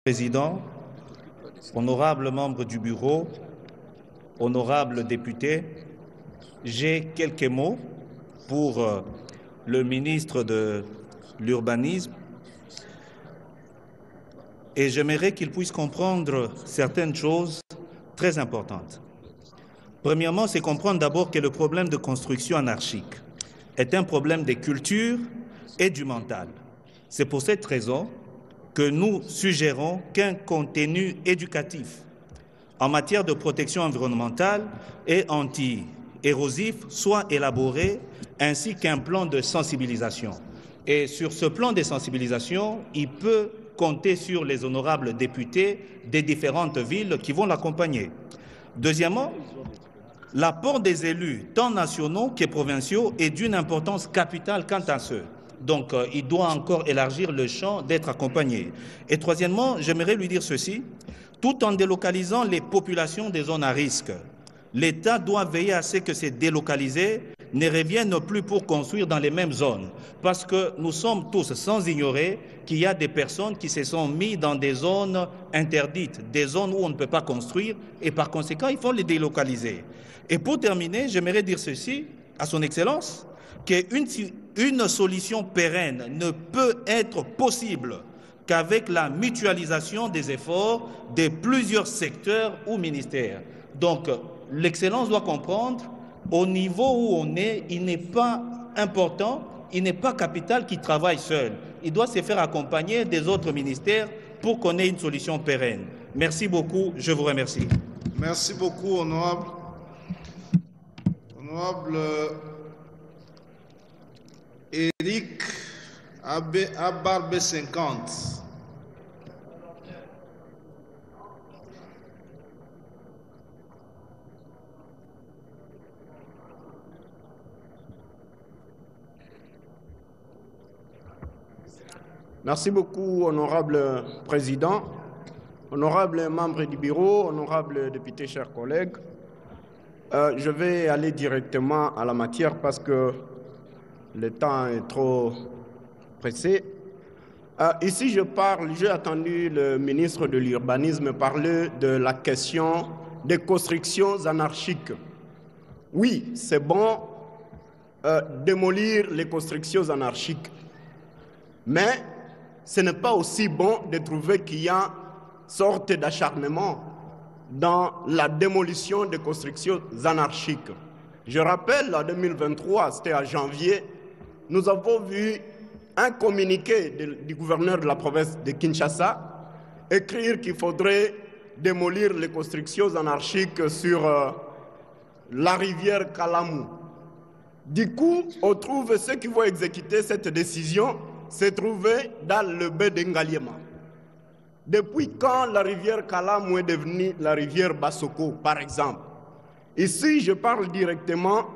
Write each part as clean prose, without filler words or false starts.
Président, honorables membres du bureau, honorables députés, j'ai quelques mots pour le ministre de l'Urbanisme et j'aimerais qu'il puisse comprendre certaines choses très importantes. Premièrement, c'est comprendre d'abord que le problème de construction anarchique est un problème des cultures et du mental. C'est pour cette raison que nous suggérons qu'un contenu éducatif en matière de protection environnementale et anti-érosif soit élaboré, ainsi qu'un plan de sensibilisation. Et sur ce plan de sensibilisation, il peut compter sur les honorables députés des différentes villes qui vont l'accompagner. Deuxièmement, l'apport des élus, tant nationaux que provinciaux, est d'une importance capitale quant à ceux. Donc, il doit encore élargir le champ d'être accompagné. Et troisièmement, j'aimerais lui dire ceci, tout en délocalisant les populations des zones à risque, l'État doit veiller à ce que ces délocalisés ne reviennent plus pour construire dans les mêmes zones. Parce que nous sommes tous sans ignorer qu'il y a des personnes qui se sont mises dans des zones interdites, des zones où on ne peut pas construire, et par conséquent, il faut les délocaliser. Et pour terminer, j'aimerais dire ceci à son Excellence, qu'une solution pérenne ne peut être possible qu'avec la mutualisation des efforts de plusieurs secteurs ou ministères. Donc, l'Excellence doit comprendre, au niveau où on est, il n'est pas important, il n'est pas capital qu'il travaille seul. Il doit se faire accompagner des autres ministères pour qu'on ait une solution pérenne. Merci beaucoup, je vous remercie. Merci beaucoup, honorable. Honorable Éric Abarbe 50. Merci beaucoup, honorable président, honorable membre du bureau, honorable député, chers collègues. Je vais aller directement à la matière parce que le temps est trop pressé. Ici, j'ai entendu le ministre de l'Urbanisme parler de la question des constructions anarchiques. Oui, c'est bon démolir les constructions anarchiques, mais ce n'est pas aussi bon de trouver qu'il y a une sorte d'acharnement dans la démolition des constructions anarchiques. Je rappelle, en 2023, c'était en janvier, nous avons vu un communiqué du gouverneur de la province de Kinshasa écrire qu'il faudrait démolir les constructions anarchiques sur la rivière Kalamu. Du coup, on trouve ceux qui vont exécuter cette décision se trouver dans le baie d'Engaliema. Depuis quand la rivière Kalamu est devenue la rivière Bassoko, par exemple? Ici, je parle directement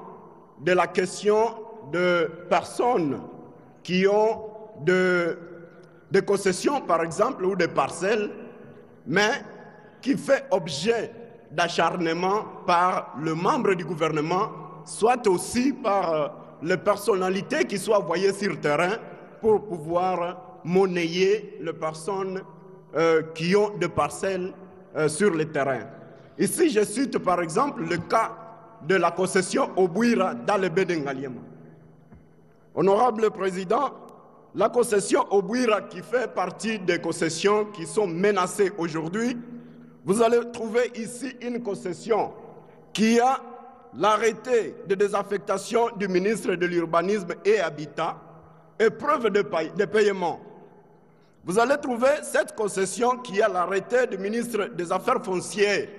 de la question de personnes qui ont des concessions, par exemple, ou des parcelles, mais qui fait objet d'acharnement par le membre du gouvernement, soit aussi par les personnalités qui sont envoyées sur le terrain pour pouvoir monnayer les personnes qui ont des parcelles sur le terrain. Ici, je cite par exemple le cas de la concession Obouira dans le baie d'Engaliema. Honorable Président, la concession Obouira qui fait partie des concessions qui sont menacées aujourd'hui, vous allez trouver ici une concession qui a l'arrêté de désaffectation du ministre de l'Urbanisme et Habitat et preuve de paiement. Vous allez trouver cette concession qui a l'arrêté du ministre des Affaires foncières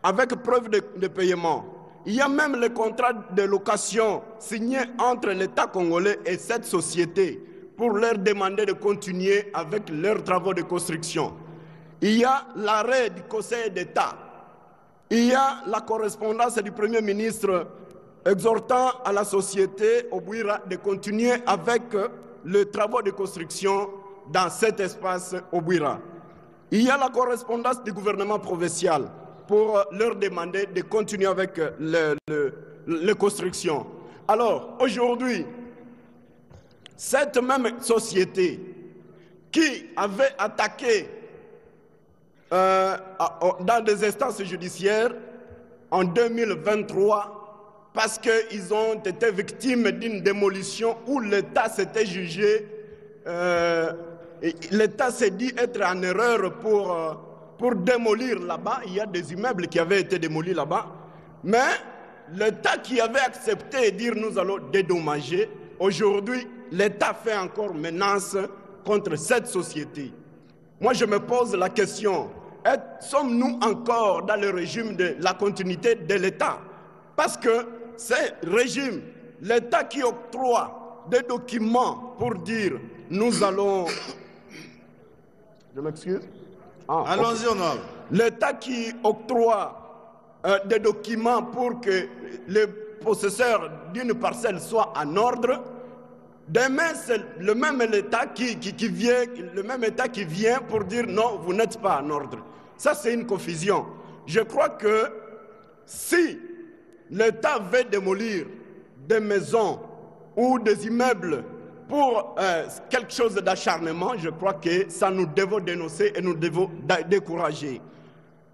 avec preuve de paiement. Il y a même le contrat de location signé entre l'État congolais et cette société pour leur demander de continuer avec leurs travaux de construction. Il y a l'arrêt du Conseil d'État. Il y a la correspondance du Premier ministre exhortant à la société Obouira de continuer avec les travaux de construction dans cet espace Obouira. Il y a la correspondance du gouvernement provincial pour leur demander de continuer avec les constructions. Alors, aujourd'hui, cette même société qui avait attaqué dans des instances judiciaires en 2023 parce qu'ils ont été victimes d'une démolition où l'État s'était jugé, l'État s'est dit être en erreur pour démolir là-bas. Il y a des immeubles qui avaient été démolis là-bas, mais l'État qui avait accepté de dire nous allons dédommager, aujourd'hui l'État fait encore menace contre cette société. Moi je me pose la question, sommes-nous encore dans le régime de la continuité de l'État? Parce que ce régime, l'État qui octroie des documents pour dire nous allons... Je m'excuse. Allons-y, honorable. L'État qui octroie des documents pour que les possesseurs d'une parcelle soient en ordre, demain c'est le même État qui vient pour dire non, vous n'êtes pas en ordre. Ça c'est une confusion. Je crois que si l'État veut démolir des maisons ou des immeubles pour quelque chose d'acharnement, je crois que ça nous devons dénoncer et nous devons décourager.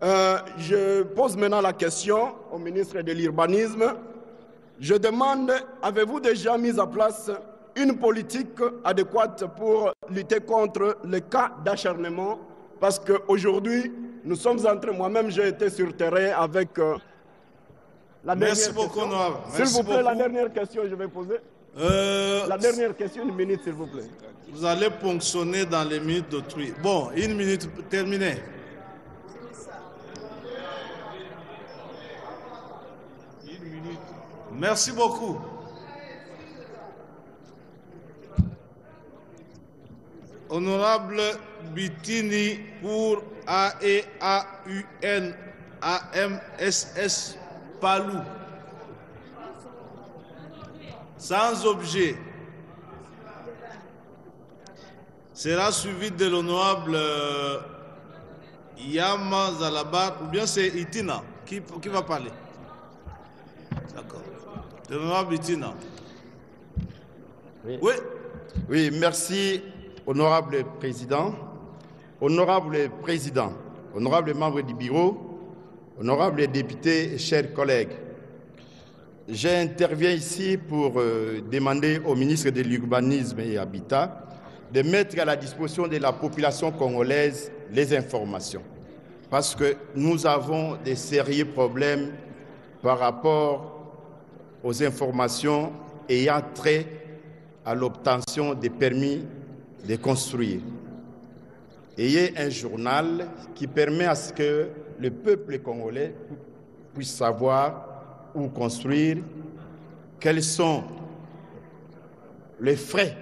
Je pose maintenant la question au ministre de l'Urbanisme. Je demande, avez-vous déjà mis en place une politique adéquate pour lutter contre les cas d'acharnement? Parce qu'aujourd'hui, nous sommes en train, moi-même j'ai été sur terrain avec la dernière question. Merci beaucoup, honorable. S'il vous plaît, la dernière question je vais poser. La dernière question, 1 minute s'il vous plaît. Vous allez ponctionner dans les minutes d'autrui. Bon, 1 minute terminée. Merci beaucoup. Honorable Bitini pour AEAUN AMSS Palou. Sans objet. Sera suivi de l'honorable Yama Zalabar, ou bien c'est Itina qui va parler. D'accord. L'honorable Itina. Oui. Oui. Oui, merci, honorable président. Honorable président, honorable membre du bureau, honorable député et chers collègues. J'interviens ici pour demander au ministre de l'Urbanisme et Habitat de mettre à la disposition de la population congolaise les informations. Parce que nous avons des sérieux problèmes par rapport aux informations ayant trait à l'obtention des permis de construire. Ayez un journal qui permet à ce que le peuple congolais puisse savoir où construire, quels sont les frais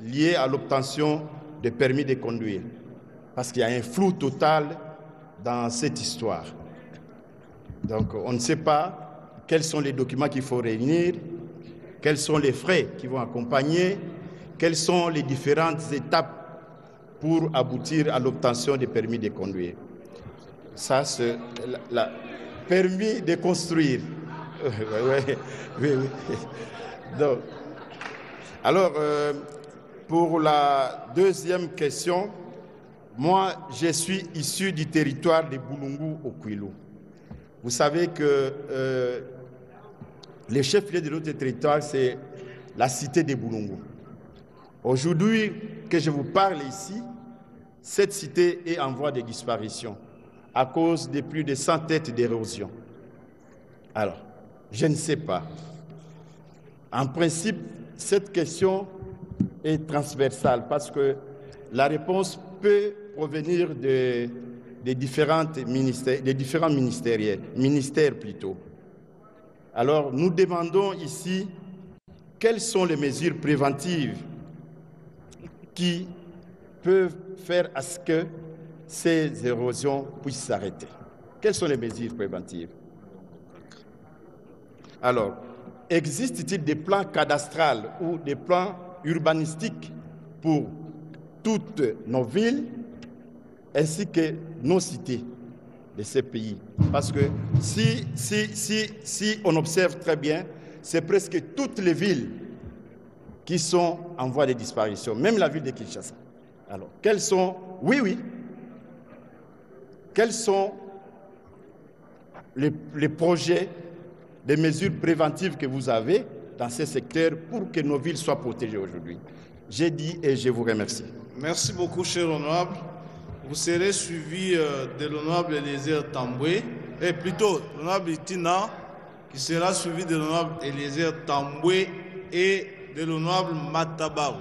liés à l'obtention de permis de conduire. Parce qu'il y a un flou total dans cette histoire. Donc on ne sait pas quels sont les documents qu'il faut réunir, quels sont les frais qui vont accompagner, quelles sont les différentes étapes pour aboutir à l'obtention des permis de conduire. Ça, c'est le permis de construire. Oui. Donc, alors, pour la deuxième question, moi, je suis issu du territoire de Boulungu au Kwilu. Vous savez que le chef-lieu de notre territoire, c'est la cité de Boulungu. Aujourd'hui, que je vous parle ici, cette cité est en voie de disparition à cause de plus de 100 têtes d'érosion. Alors, je ne sais pas. En principe, cette question est transversale parce que la réponse peut provenir des différents ministères plutôt. Alors, nous demandons ici quelles sont les mesures préventives qui peuvent faire à ce que ces érosions puissent s'arrêter. Quelles sont les mesures préventives? Alors, existe-t-il des plans cadastrales ou des plans urbanistiques pour toutes nos villes ainsi que nos cités de ces pays? Parce que si on observe très bien, c'est presque toutes les villes qui sont en voie de disparition, même la ville de Kinshasa. Alors, quelles sont... Oui. quels sont les projets, les mesures préventives que vous avez dans ces secteurs pour que nos villes soient protégées aujourd'hui. J'ai dit et je vous remercie. Merci beaucoup, cher honorable. Vous serez suivi de l'honorable Eliezer Tamboué, et plutôt l'honorable Itina, qui sera suivi de l'honorable Eliezer Tamboué et de l'honorable Matabarou.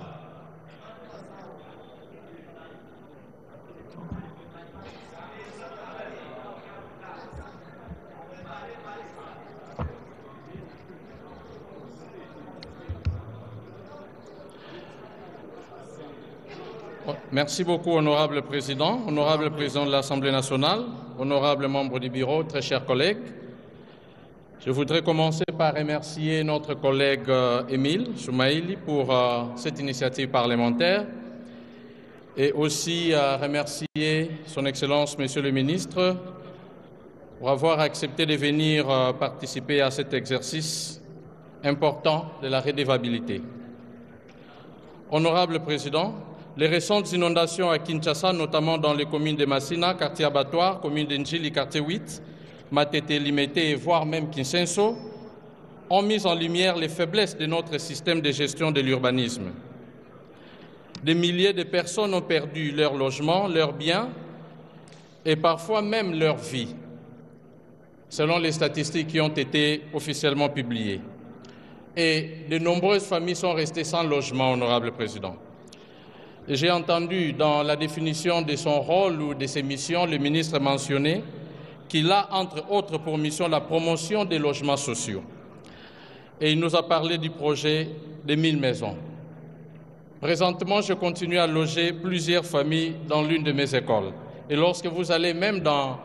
Merci beaucoup, honorable président de l'Assemblée nationale, honorable membre du bureau, très chers collègues. Je voudrais commencer par remercier notre collègue Émile Soumaïli pour cette initiative parlementaire et aussi remercier son Excellence, Monsieur le Ministre, pour avoir accepté de venir participer à cet exercice important de la redevabilité. Honorable Président, les récentes inondations à Kinshasa, notamment dans les communes de Massina, quartier Abattoir, commune d'Njili, quartier 8, Matete, Limete, voire même Kinsenso, ont mis en lumière les faiblesses de notre système de gestion de l'urbanisme. Des milliers de personnes ont perdu leur logement, leurs biens et parfois même leur vie, selon les statistiques qui ont été officiellement publiées. Et de nombreuses familles sont restées sans logement, honorable Président. J'ai entendu dans la définition de son rôle ou de ses missions, le ministre mentionner qu'il a, entre autres, pour mission la promotion des logements sociaux. Et il nous a parlé du projet des 1000 maisons. Présentement, je continue à loger plusieurs familles dans l'une de mes écoles. Et lorsque vous allez même dans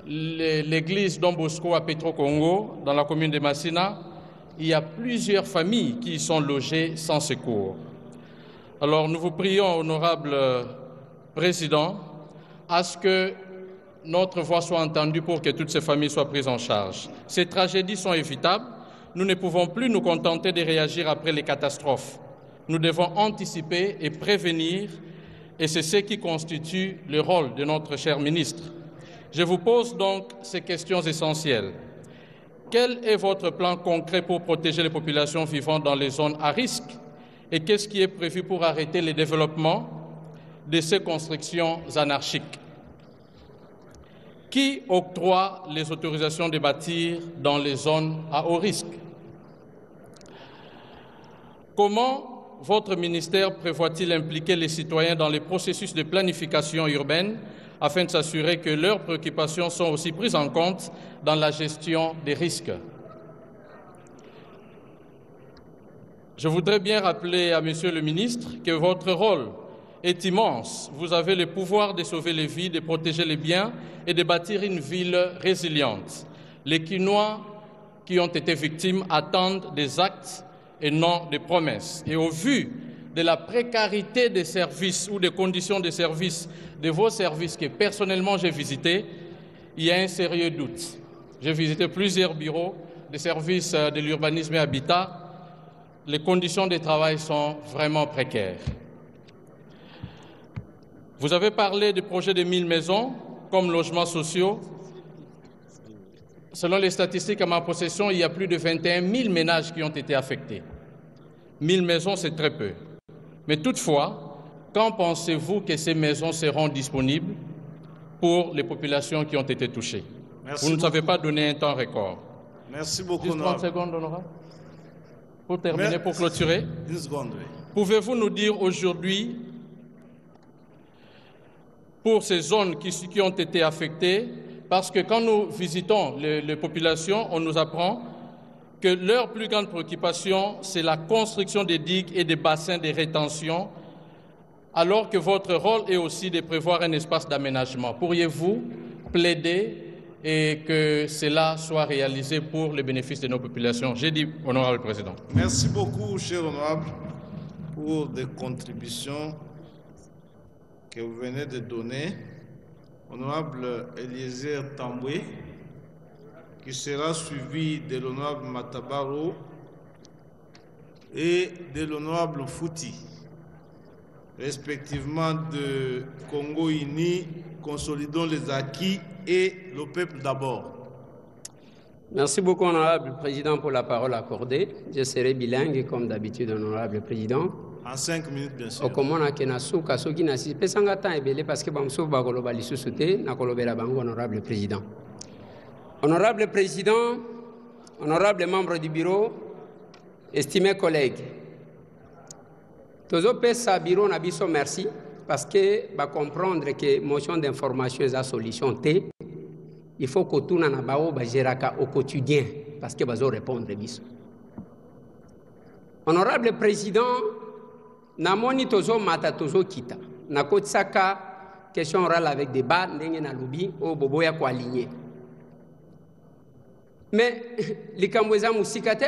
l'église Don Bosco à Petro-Congo, dans la commune de Massina, il y a plusieurs familles qui y sont logées sans secours. Alors nous vous prions, honorable Président, à ce que notre voix soit entendue pour que toutes ces familles soient prises en charge. Ces tragédies sont évitables. Nous ne pouvons plus nous contenter de réagir après les catastrophes. Nous devons anticiper et prévenir, et c'est ce qui constitue le rôle de notre cher ministre. Je vous pose donc ces questions essentielles. Quel est votre plan concret pour protéger les populations vivant dans les zones à risque? Et qu'est-ce qui est prévu pour arrêter le développement de ces constructions anarchiques? Qui octroie les autorisations de bâtir dans les zones à haut risque? Comment votre ministère prévoit-il impliquer les citoyens dans les processus de planification urbaine afin de s'assurer que leurs préoccupations sont aussi prises en compte dans la gestion des risques? Je voudrais bien rappeler à Monsieur le ministre que votre rôle est immense. Vous avez le pouvoir de sauver les vies, de protéger les biens et de bâtir une ville résiliente. Les Kinois qui ont été victimes attendent des actes et non des promesses. Et au vu de la précarité des services ou des conditions de service de vos services que personnellement j'ai visités, il y a un sérieux doute. J'ai visité plusieurs bureaux des services de l'urbanisme et habitat. Les conditions de travail sont vraiment précaires. Vous avez parlé du projet de 1000 maisons comme logements sociaux. Selon les statistiques à ma possession, il y a plus de 21 000 ménages qui ont été affectés. 1000 maisons, c'est très peu. Mais toutefois, quand pensez-vous que ces maisons seront disponibles pour les populations qui ont été touchées? Vous ne savez pas donner un temps record. Merci beaucoup, Juste 30 secondes, honorable. Pour terminer, pour clôturer, une seconde, oui. Pouvez-vous nous dire aujourd'hui, pour ces zones qui ont été affectées, parce que quand nous visitons les populations, on nous apprend que leur plus grande préoccupation, c'est la construction des digues et des bassins de rétention, alors que votre rôle est aussi de prévoir un espace d'aménagement. Pourriez-vous plaider et que cela soit réalisé pour le bénéfice de nos populations? J'ai dit, honorable Président. Merci beaucoup, cher honorable, pour des contributions que vous venez de donner. Honorable Eliezer Tamboué, qui sera suivi de l'honorable Matabaro et de l'honorable Fouti, respectivement de Congo-Uni, consolidons les acquis et le peuple d'abord. Merci beaucoup, Honorable Président, pour la parole accordée. Je serai bilingue, comme d'habitude, Honorable Président. En 5 minutes, bien sûr. Okomona kenasuka soki nasi pesanga temps ebele parce que bamso bakoloba lisusu te nakolobela bango, Honorable Président. Honorable Président, honorable membre du bureau, estimés collègues, tozo pesa bureau na biso merci parce que ba comprendre que motion d'information est la solution T. Il faut que tout na bao ba géraka au quotidien parce que bazo répondre biso. Honorable Président, namoni tozo mata tozo kita. Na kotsaka question orale avec débat ndenge na lobi o bobo ya ko aligner. Mais likambo eza musika te.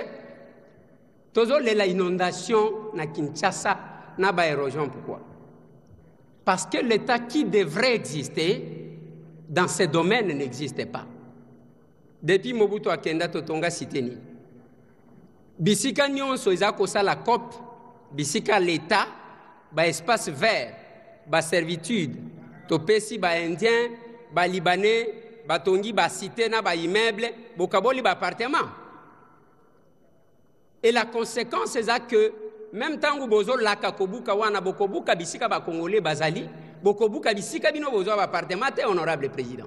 Tozo la inondation na Kinshasa na ba érosion pourquoi? Parce que l'État qui devrait exister dans ces domaines n'existait pas. Depuis Mobutu Akenda Totonga Siteni. Bisika nyonso eza kosa la COP, bisika l'État, ba espace vert, ba servitude, topesi ba indien, ba libanais, ba tongi ba cité na ba immeuble, bokaboli ba appartement. Et la conséquence c'est que même tant que bozo laka kobuka wana bokobuka bisika ba congolais bazali, bokobuka bisika bino bozo ba appartement te, honorable président.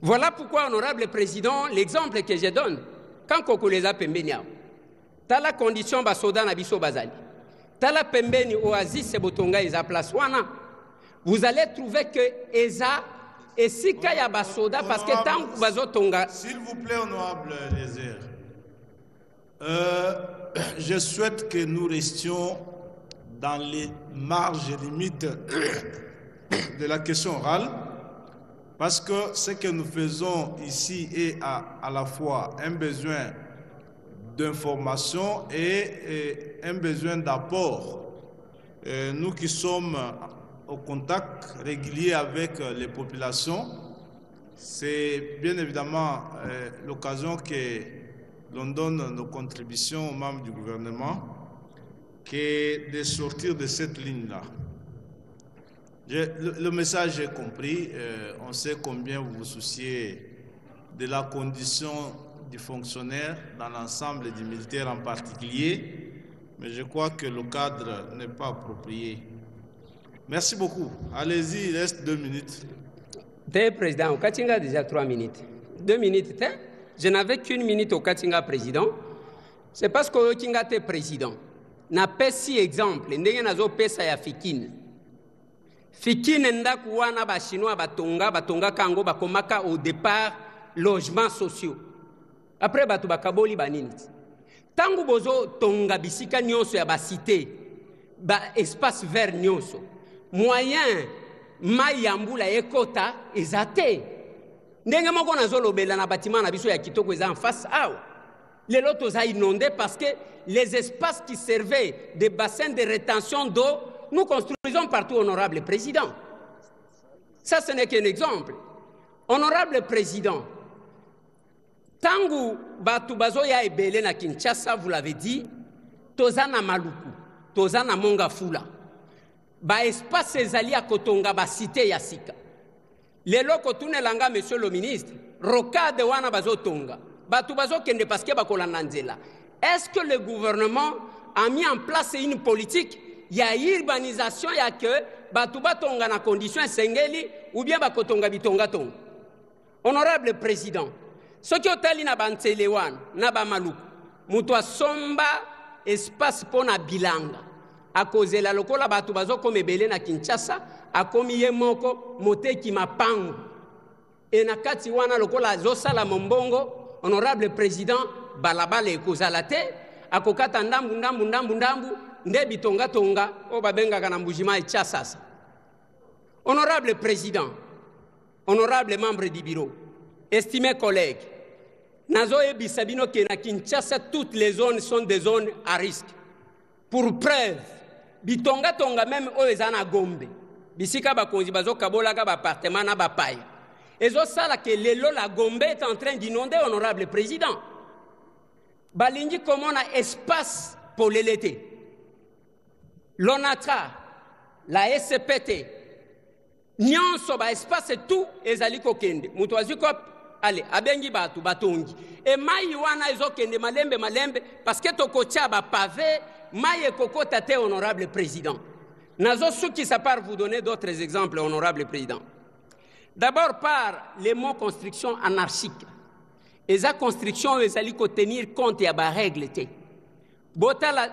Voilà pourquoi, honorable président, l'exemple que je donne, quand Kokoleza Pembeni, t'as la condition ba soda na biso bazali, t'as la Pembeni oasis et botonga eza place wana, vous allez trouver que eza et si kaya ba soda parce que tant que bazo tonga. S'il vous plaît, honorable Lézère, je souhaite que nous restions dans les marges et limites de la question orale, parce que ce que nous faisons ici est à la fois un besoin d'information et un besoin d'apport. Nous qui sommes au contact régulier avec les populations, c'est bien évidemment l'occasion que l'on donne nos contributions aux membres du gouvernement que de sortir de cette ligne-là. Le message est compris. On sait combien vous vous souciez de la condition du fonctionnaire dans l'ensemble et du militaire en particulier, mais je crois que le cadre n'est pas approprié. Merci beaucoup. Allez-y, il reste 2 minutes. Président, au Katinga déjà 3 minutes. 2 minutes, je n'avais qu'une minute au Katinga président. C'est parce que le Katinga était président. Na pesi exemple, ndenge nazo pesa ya Fikine. Fikine ndaku wana ba chinois batonga kango bakomaka au départ logements sociaux. Après batu bakaboli banini. Tangu bozo tonga bisika nyonso ya ba cité, ba espace vert nyonso. Moyen mayambula ekota ezate. Ndenge moko nazolobela na bâtiment na biso ya kitoko eza en face awa. Les lotos a inondé parce que les espaces qui servaient des bassins de rétention d'eau, nous construisons partout, honorable président. Ça, ce n'est qu'un exemple. Honorable président, Tangu Batu Bazoya ebele na Kinshasa, vous l'avez dit, Tozana Maluku, Tozana Mongafula, ba espace ezali a Kotonga, ba cité Yasika. Les locaux langa, monsieur le ministre, Rocade wana Bazotonga. Est-ce que le gouvernement a mis en place une politique? Il y a urbanisation, il y a que Batouba Tonga na condition sengeli ou bien Bakotonga Bitonga Tonga. Honorable président, ce qui est na Bantelewan, na Bamaluku, Moutoua Somba, espace pour na bilanga. À cause de la locola Batoubazo comme Ebele na Kinshasa, a commis Yemoko, Mote qui m'a pangu. Et na kati wana lokola Zosala Mombongo. Honorable président, balabale kozalate, akokata ndambu, ndebi tonga, obabenga kanambujima etchasasa. Honorable président, honorable membre du bureau, estimés collègues, nazo ebisabino ke na Kinshasa, toutes les zones sont des zones à risque. Pour preuve, bitonga même oezana gombe, bisika bakonzi bazo kabola ka appartement na bapaya. Et ça que la Gombe est en train d'inonder, honorable président. Balingi comme on a espace pour l'été. L'ONATRA, la SPT, nyonso ba espace tout ezali kokende mutu azwi ko ale abengi batu batongi e mai wana ezokende malembe parce que tokotia ba pavé mai ekokota te honorable président. Nazo suki ça part vous donner d'autres exemples honorable président. D'abord par les mots construction anarchique. Eza construction ezali ko tenir compte ya ba règle te. Botala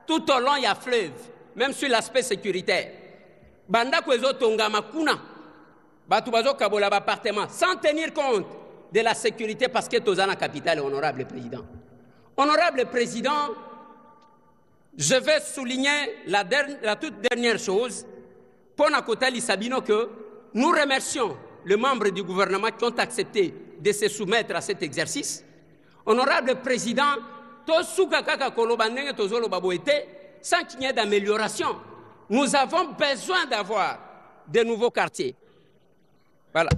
tout au long ya fleuve, même sur l'aspect sécuritaire. Banda ko ezotonga makuna. Batu bazo kabola ba appartement sans tenir compte de la sécurité parce que tozana capitale honorable président. Honorable président, je vais souligner la toute dernière chose pour Nakotali Sabino que nous remercions les membres du gouvernement qui ont accepté de se soumettre à cet exercice. Honorable président, sans qu'il y ait d'amélioration, nous avons besoin d'avoir de nouveaux quartiers. Voilà.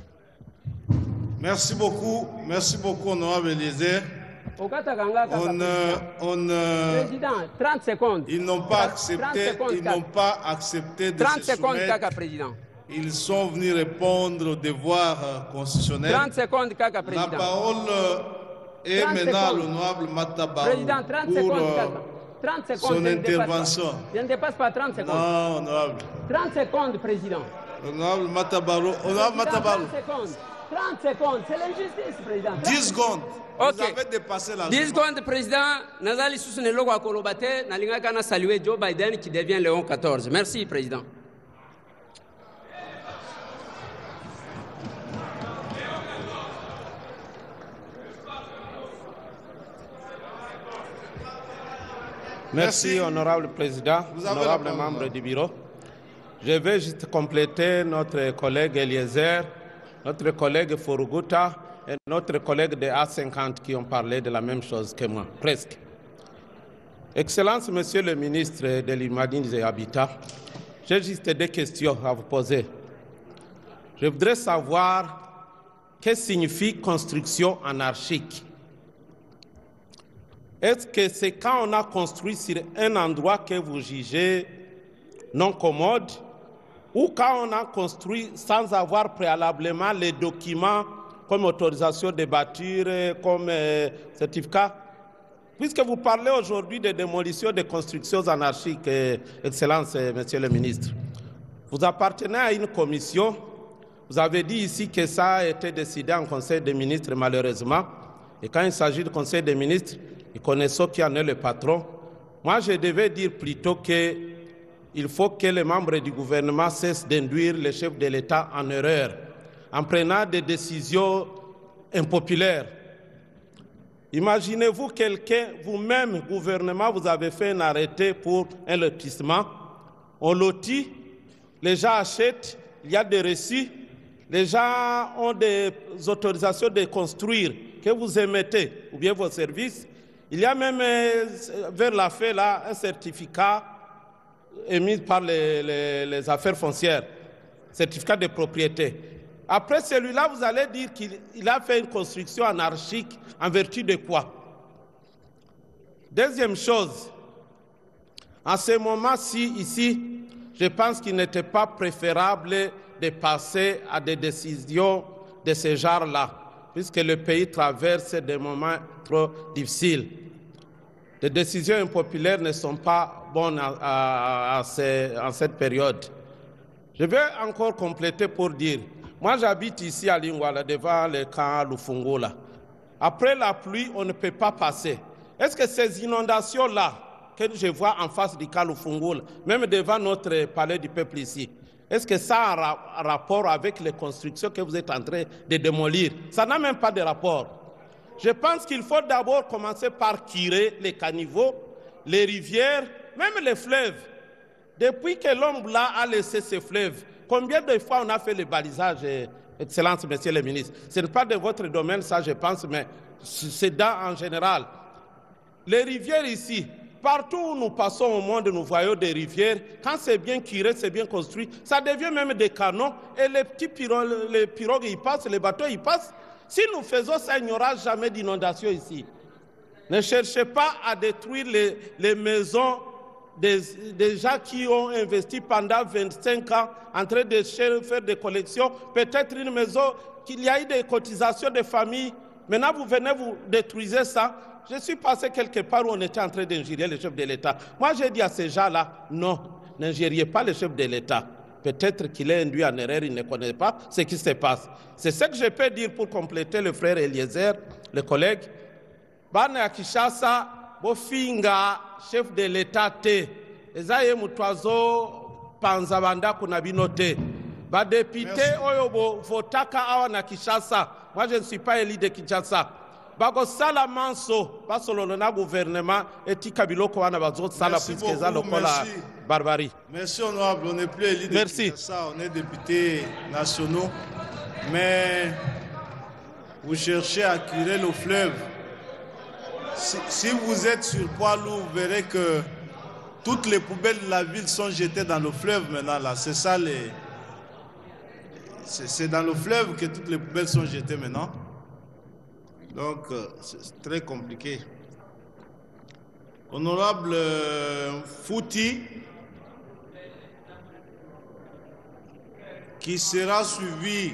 Merci beaucoup, honorable Eliezer. Président, 30 secondes. Ils n'ont pas accepté de 30 se secondes, soumettre. président. Ils sont venus répondre aux devoirs constitutionnels. 30 secondes, Kaka, président. La parole est maintenant à l'honorable Matabarou Président, 30 pour secondes, 30 secondes. son intervention. Je ne dépasse pas 30 secondes. Non, honorable. 30 secondes, président. Honorable Matabarou. Honorable Matabarou. 30 secondes, c'est l'injustice, président. 10 secondes. Ok. Vous avez dépassé la 10 secondes, président. Nazali Sousune Logo Akolobate, Nalinga na saluer Joe Biden qui devient Léon XIV. Merci, président. Merci, honorable président, honorable membre du bureau. Je vais juste compléter notre collègue Eliezer, notre collègue Furuguta et notre collègue de A50 qui ont parlé de la même chose que moi, presque. Excellence, Monsieur le ministre de l'Urbanisme et Habitat, j'ai juste deux questions à vous poser. Je voudrais savoir qu'est-ce que signifie construction anarchique. Est-ce que c'est quand on a construit sur un endroit que vous jugez non commode ou quand on a construit sans avoir préalablement les documents comme autorisation de bâtir, comme certificat? Puisque vous parlez aujourd'hui de démolition de constructions anarchiques, Excellence, Monsieur le ministre, vous appartenez à une commission, vous avez dit ici que ça a été décidé en Conseil des ministres malheureusement, et quand il s'agit du Conseil des ministres, nous connaissons qui en est le patron. Moi, je devais dire plutôt qu'il faut que les membres du gouvernement cessent d'induire le chef de l'État en erreur, en prenant des décisions impopulaires. Imaginez-vous quelqu'un, vous-même, gouvernement, vous avez fait un arrêté pour un lotissement. On lotit, les gens achètent, il y a des reçus, les gens ont des autorisations de construire que vous émettez, ou bien vos services. Il y a même vers la fin là, un certificat émis par les affaires foncières, certificat de propriété. Après celui-là, vous allez dire qu'il a fait une construction anarchique en vertu de quoi? Deuxième chose, en ce moment-ci, ici, je pense qu'il n'était pas préférable de passer à des décisions de ce genre-là, puisque le pays traverse des moments trop difficiles. Les décisions impopulaires ne sont pas bonnes en cette période. Je vais encore compléter pour dire, moi j'habite ici à Lingwala, devant le camp Lufungola. Après la pluie, on ne peut pas passer. Est-ce que ces inondations-là, que je vois en face du camp Lufungola, même devant notre palais du peuple ici, est-ce que ça a un rapport avec les constructions que vous êtes en train de démolir? Ça n'a même pas de rapport. Je pense qu'il faut d'abord commencer par curer les caniveaux, les rivières, même les fleuves. Depuis que l'homme là a laissé ces fleuves, combien de fois on a fait le balisage, Excellence, Monsieur le ministre? Ce n'est pas de votre domaine, ça je pense, mais c'est en général. Les rivières ici, partout où nous passons au monde, nous voyons des rivières. Quand c'est bien curé, c'est bien construit, ça devient même des canaux. Et les petits pirogues, ils passent, les bateaux, ils passent. Si nous faisons ça, il n'y aura jamais d'inondation ici. Ne cherchez pas à détruire les maisons des gens qui ont investi pendant 25 ans en train de faire des collections, peut-être une maison, qu'il y a eu des cotisations de famille. Maintenant, vous venez, vous détruisez ça. Je suis passé quelque part où on était en train d'ingérer le chef de l'État. Moi, j'ai dit à ces gens-là, non, n'ingériez pas le chef de l'État. Peut-être qu'il est induit en erreur, il ne connaît pas ce qui se passe. C'est ce que je peux dire pour compléter le frère Eliezer, le collègue. Bana ya Kinshasa, bofinga chef de l'État te. Ezaye mutwazo panza banda kuna binote. Ba député oyo bo votaka awa na Kinshasa. Moi je ne suis pas élu de Kinshasa. Bago sala manso, basololo na gouvernement etika biloko wana bazo sala puisque eza lokola barbarie. Merci honorable, on n'est plus élu de Kinshasa, on est député nationaux. Mais vous cherchez à curer le fleuve. Si vous êtes sur Poilou, vous verrez que toutes les poubelles de la ville sont jetées dans le fleuve maintenant. Là, c'est ça c'est dans le fleuve que toutes les poubelles sont jetées maintenant. Donc, c'est très compliqué. Honorable Fouti, qui sera suivi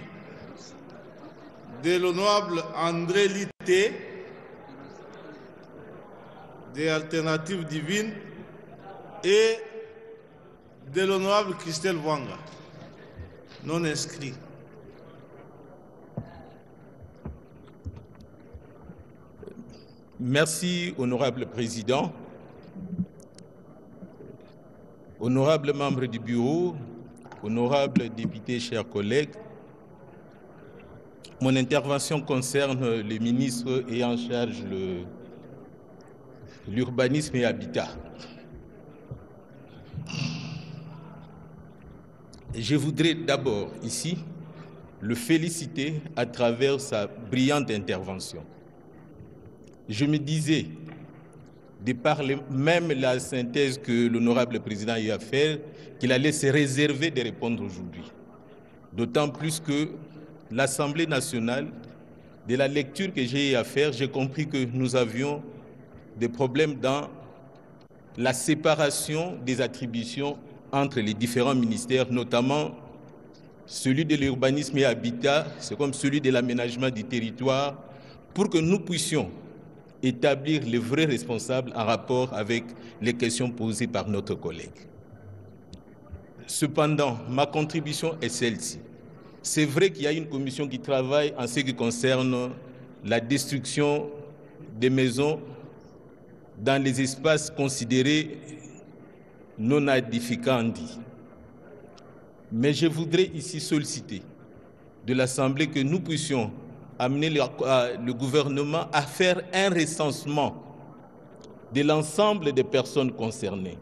de l'honorable André Litté, des Alternatives Divines, et de l'honorable Christelle Wanga, non inscrit. Merci, honorable président, honorable membre du bureau, honorable député, chers collègues. Mon intervention concerne le ministre ayant en charge l'urbanisme et habitat. Je voudrais d'abord ici le féliciter à travers sa brillante intervention. Je me disais, de par même la synthèse que l'honorable président a eu à faire, qu'il allait se réserver de répondre aujourd'hui. D'autant plus que l'Assemblée nationale, de la lecture que j'ai eu à faire, j'ai compris que nous avions des problèmes dans la séparation des attributions entre les différents ministères, notamment celui de l'urbanisme et habitat, c'est comme celui de l'aménagement du territoire, pour que nous puissions établir les vrais responsables en rapport avec les questions posées par notre collègue. Cependant, ma contribution est celle-ci. C'est vrai qu'il y a une commission qui travaille en ce qui concerne la destruction des maisons dans les espaces considérés non aedificants. Mais je voudrais ici solliciter de l'Assemblée que nous puissions amener le gouvernement à faire un recensement de l'ensemble des personnes concernées.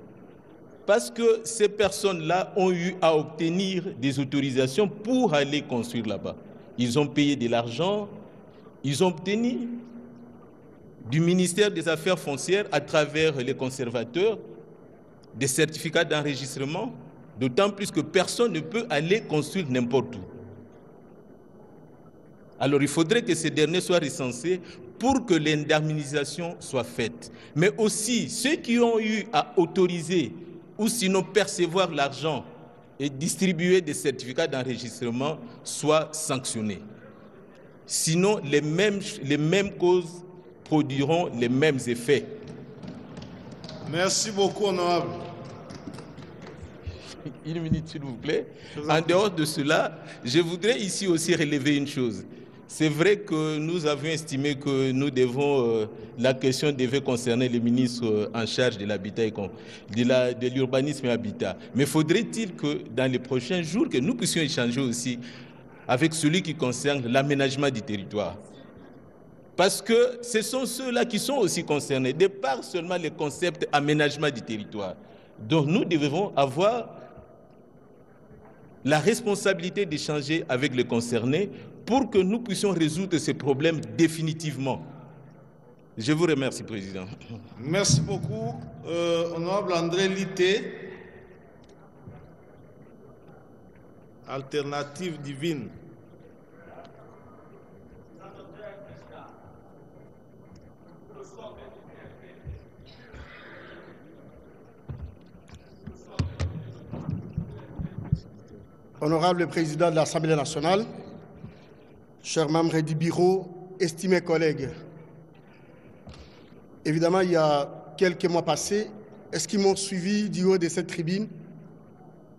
Parce que ces personnes-là ont eu à obtenir des autorisations pour aller construire là-bas. Ils ont payé de l'argent, ils ont obtenu du ministère des Affaires foncières à travers les conservateurs des certificats d'enregistrement, d'autant plus que personne ne peut aller construire n'importe où. Alors il faudrait que ces derniers soient recensés pour que l'indemnisation soit faite. Mais aussi ceux qui ont eu à autoriser ou sinon percevoir l'argent et distribuer des certificats d'enregistrement soient sanctionnés. Sinon, les mêmes causes produiront les mêmes effets. Merci beaucoup, honorable. Une minute, s'il vous plaît. En dehors de cela, je voudrais ici aussi relever une chose. C'est vrai que nous avions estimé que nous devons, la question devait concerner les ministres en charge de l'habitat et de l'urbanisme et habitat. Mais faudrait-il que dans les prochains jours, que nous puissions échanger aussi avec celui qui concerne l'aménagement du territoire. Parce que ce sont ceux-là qui sont aussi concernés, de par seulement le concept aménagement du territoire. Donc nous devons avoir la responsabilité d'échanger avec les concernés pour que nous puissions résoudre ces problèmes définitivement. Je vous remercie, Président. Merci beaucoup, honorable André Litté, Alternative Divine. Honorable Président de l'Assemblée nationale, cher membre du bureau, estimés collègues, évidemment, il y a quelques mois passés, est-ce qu'ils m'ont suivi du haut de cette tribune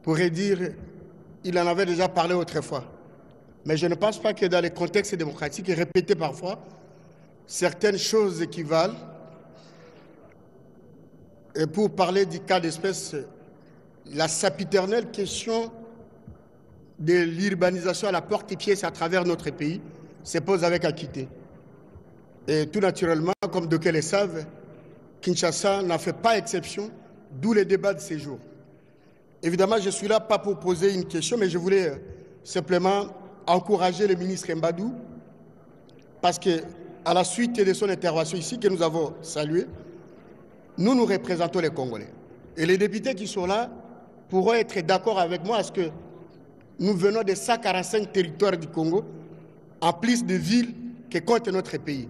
pourrait dire il en avait déjà parlé autrefois. Mais je ne pense pas que dans les contextes démocratiques, et répéter parfois, certaines choses équivalent. Et pour parler du cas d'espèce, la sempiternelle question de l'urbanisation à la porte et pièce à travers notre pays se pose avec acuité. Et tout naturellement, comme d'aucuns le savent, Kinshasa n'a fait pas exception, d'où les débats de ces jours. Évidemment, je suis là pas pour poser une question, mais je voulais simplement encourager le ministre Mbadou, parce que à la suite de son intervention ici, que nous avons saluée, nous représentons les Congolais. Et les députés qui sont là pourront être d'accord avec moi à ce que nous venons de 145 territoires du Congo, en plus de villes que compte notre pays.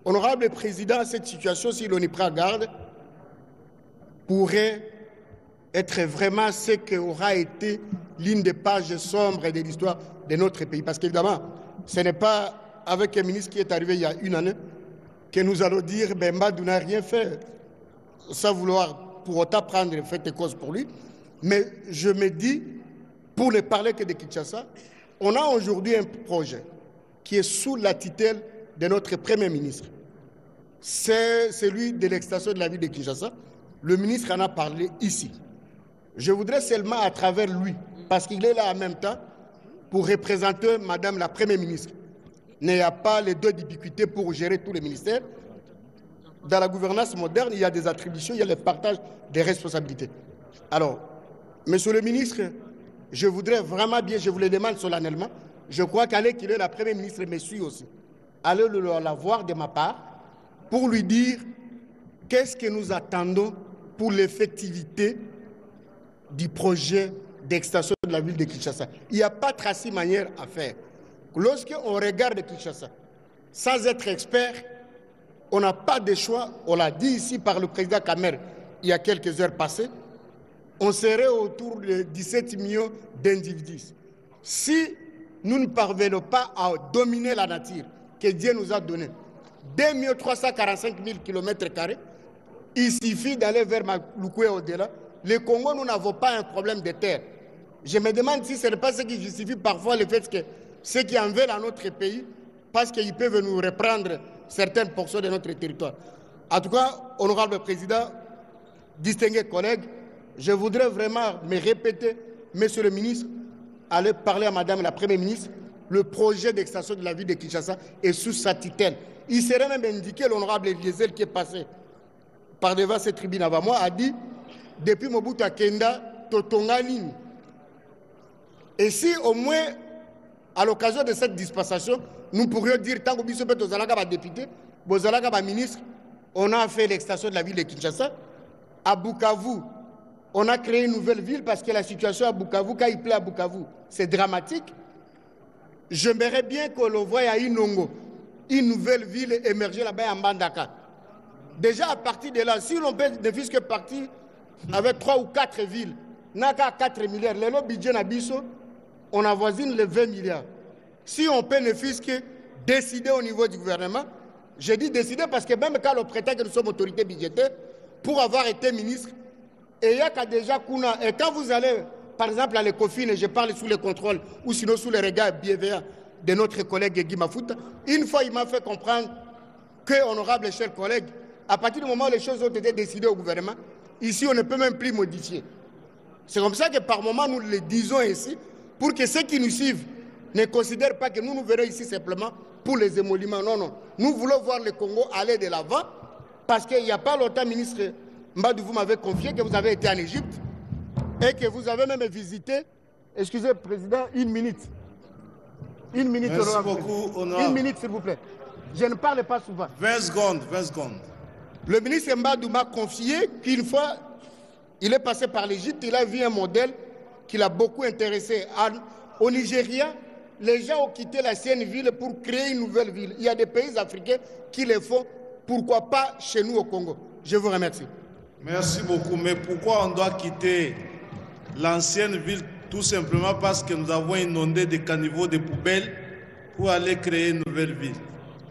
Honorable Président, cette situation, si l'on y prend garde, pourrait être vraiment ce qui aura été l'une des pages sombres de l'histoire de notre pays. Parce qu'évidemment, ce n'est pas avec un ministre qui est arrivé il y a une année que nous allons dire ben Mbadou n'a rien fait, sans vouloir pour autant prendre fait et cause pour lui. Mais je me dis, pour ne parler que de Kinshasa, on a aujourd'hui un projet qui est sous la tutelle de notre Premier ministre. C'est celui de l'extension de la ville de Kinshasa. Le ministre en a parlé ici. Je voudrais seulement à travers lui, parce qu'il est là en même temps, pour représenter Madame la Première ministre. Il n'y a pas les deux difficultés pour gérer tous les ministères. Dans la gouvernance moderne, il y a des attributions, il y a le partage des responsabilités. Alors, Monsieur le ministre, je voudrais vraiment bien, je vous le demande solennellement, je crois qu'Alain qu'il est la Première ministre me suit aussi. Allez la voir de ma part pour lui dire qu'est-ce que nous attendons pour l'effectivité du projet d'extension de la ville de Kinshasa. Il n'y a pas 36 manières à faire. Lorsqu'on regarde Kinshasa, sans être expert, on n'a pas de choix. On l'a dit ici par le président Kamer il y a quelques heures passées. On serait autour de 17 millions d'individus. Si nous ne parvenons pas à dominer la nature que Dieu nous a donnée, 2 345 000 km², il suffit d'aller vers Maloukou et au-delà. Le Congo, nous n'avons pas un problème de terre. Je me demande si ce n'est pas ce qui justifie parfois le fait que ceux qui en veulent à notre pays, parce qu'ils peuvent nous reprendre certaines portions de notre territoire. En tout cas, honorable président, distingués collègues, je voudrais vraiment me répéter, monsieur le ministre, aller parler à madame la première ministre, le projet d'extension de la ville de Kinshasa est sous sa tutelle. Il serait même indiqué, l'honorable Eliezer qui est passé par devant cette tribune avant moi, a dit, depuis Mobutu Akenda, Totonga Ligne. Et si au moins, à l'occasion de cette dispensation, nous pourrions dire, tant que nous sommes députés, nous sommes ministres, on a fait l'extension de la ville de Kinshasa. À Bukavu, on a créé une nouvelle ville parce que la situation à Bukavu, quand il plaît à Bukavu, c'est dramatique. J'aimerais bien que l'on voie à Inongo, une nouvelle ville émerger là-bas en Mbandaka. Déjà à partir de là, si l'on peut ne fût que partir avec 3 ou 4 villes, n'a qu'à 4 milliards, le budget Nabiso, on avoisine les 20 milliards. Si on peut ne fût que décider au niveau du gouvernement, j'ai dit décider parce que même quand on prétend que nous sommes autorité budgétaire, pour avoir été ministre, et il y a qu'à déjà Kuna, et quand vous allez, par exemple, à l'ECOFIN, et je parle sous le contrôle, ou sinon sous le regard bienveillant de notre collègue Guy Mafouta, une fois il m'a fait comprendre que, honorable cher collègue, à partir du moment où les choses ont été décidées au gouvernement, ici on ne peut même plus modifier. C'est comme ça que par moment nous le disons ici, pour que ceux qui nous suivent ne considèrent pas que nous verrons ici simplement pour les émoluments. Non, non. Nous voulons voir le Congo aller de l'avant, parce qu'il n'y a pas longtemps, ministre Mbadou, vous m'avez confié que vous avez été en Égypte et que vous avez même visité, excusez, président, une minute. Une minute, merci beaucoup, honorable. Une minute, s'il vous plaît. Je ne parle pas souvent. 20 secondes, 20 secondes. Le ministre Mbadou m'a confié qu'une fois, il est passé par l'Égypte, il a vu un modèle qui l'a beaucoup intéressé. Au Nigeria, les gens ont quitté l'ancienne ville pour créer une nouvelle ville. Il y a des pays africains qui le font. Pourquoi pas chez nous au Congo? Je vous remercie. Merci beaucoup. Mais pourquoi on doit quitter l'ancienne ville tout simplement parce que nous avons inondé des caniveaux de poubelles pour aller créer une nouvelle ville.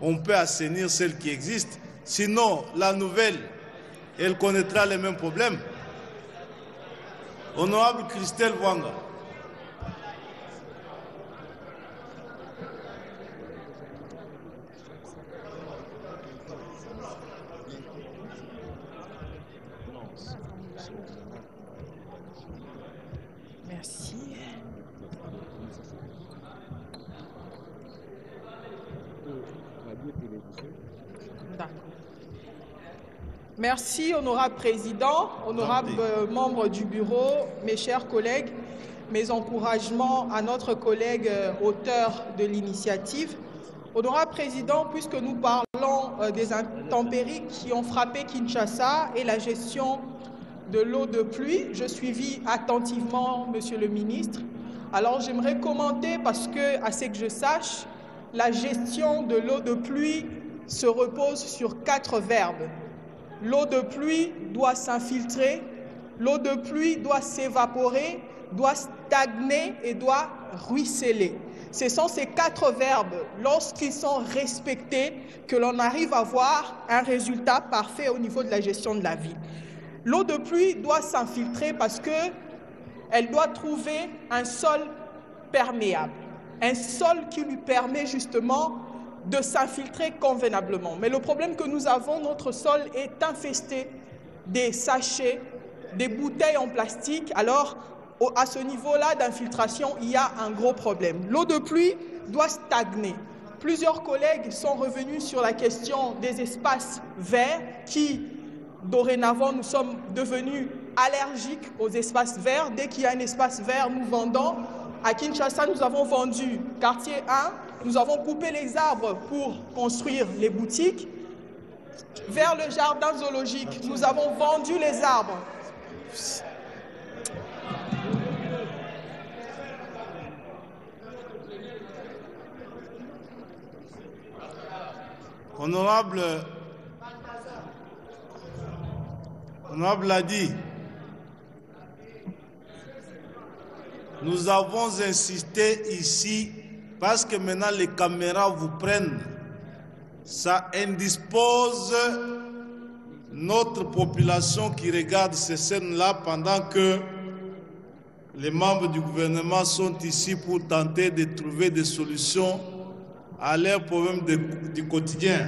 On peut assainir celle qui existe, sinon la nouvelle, elle connaîtra les mêmes problèmes. Honorable Christelle Wanga. Merci. D'accord. Merci, honorable président, honorable membre du bureau, mes chers collègues, mes encouragements à notre collègue auteur de l'initiative. Honorable président, puisque nous parlons des intempéries qui ont frappé Kinshasa et la gestion de l'eau de pluie, je suivis attentivement monsieur le ministre. Alors j'aimerais commenter parce que, à ce que je sache, la gestion de l'eau de pluie se repose sur 4 verbes. L'eau de pluie doit s'infiltrer, l'eau de pluie doit s'évaporer, doit stagner et doit ruisseler. Ce sont ces 4 verbes, lorsqu'ils sont respectés, que l'on arrive à avoir un résultat parfait au niveau de la gestion de la ville. L'eau de pluie doit s'infiltrer parce qu'elle doit trouver un sol perméable, un sol qui lui permet justement de s'infiltrer convenablement. Mais le problème que nous avons, notre sol est infesté des sachets, des bouteilles en plastique. Alors, à ce niveau-là d'infiltration, il y a un gros problème. L'eau de pluie doit stagner. Plusieurs collègues sont revenus sur la question des espaces verts qui, dorénavant, nous sommes devenus allergiques aux espaces verts. Dès qu'il y a un espace vert, nous vendons. À Kinshasa, nous avons vendu quartier 1, nous avons coupé les arbres pour construire les boutiques. Vers le jardin zoologique, nous avons vendu les arbres. Honorable l'a dit, nous avons insisté ici parce que maintenant les caméras vous prennent. Ça indispose notre population qui regarde ces scènes-là pendant que les membres du gouvernement sont ici pour tenter de trouver des solutions à leurs problèmes du quotidien.